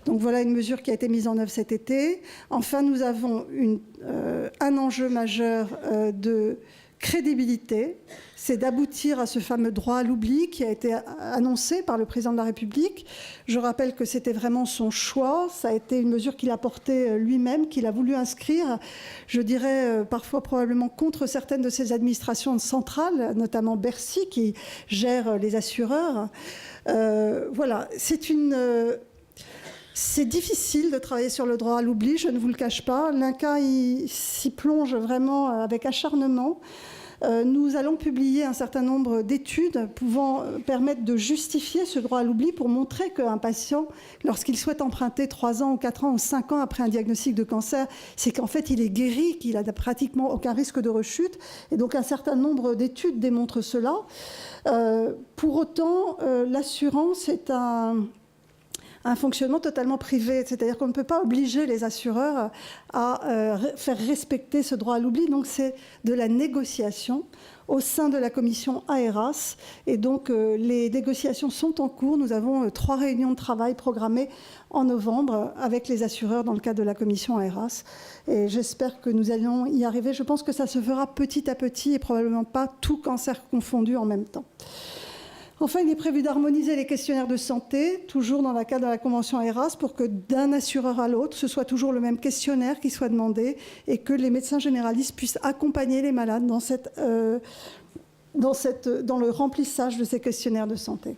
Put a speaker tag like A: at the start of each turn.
A: Donc voilà une mesure qui a été mise en œuvre cet été. Enfin, nous avons un enjeu majeur de crédibilité, c'est d'aboutir à ce fameux droit à l'oubli qui a été annoncé par le président de la République. Je rappelle que c'était vraiment son choix, ça a été une mesure qu'il a portée lui-même, qu'il a voulu inscrire, je dirais parfois probablement contre certaines de ses administrations centrales, notamment Bercy qui gère les assureurs. Voilà, c'est difficile de travailler sur le droit à l'oubli, je ne vous le cache pas. L'INCa s'y plonge vraiment avec acharnement. Nous allons publier un certain nombre d'études pouvant permettre de justifier ce droit à l'oubli pour montrer qu'un patient, lorsqu'il souhaite emprunter 3 ans ou 4 ans ou 5 ans après un diagnostic de cancer, c'est qu'en fait il est guéri, qu'il n'a pratiquement aucun risque de rechute. Et donc un certain nombre d'études démontrent cela. Pour autant, l'assurance est un fonctionnement totalement privé, c'est-à-dire qu'on ne peut pas obliger les assureurs à faire respecter ce droit à l'oubli, donc c'est de la négociation au sein de la commission AERAS, et donc les négociations sont en cours. Nous avons 3 réunions de travail programmées en novembre avec les assureurs dans le cadre de la commission AERAS, et j'espère que nous allons y arriver. Je pense que ça se fera petit à petit et probablement pas tout cancer confondu en même temps. Enfin, il est prévu d'harmoniser les questionnaires de santé, toujours dans le cadre de la convention AERAS, pour que d'un assureur à l'autre, ce soit toujours le même questionnaire qui soit demandé et que les médecins généralistes puissent accompagner les malades dans le remplissage de ces questionnaires de santé.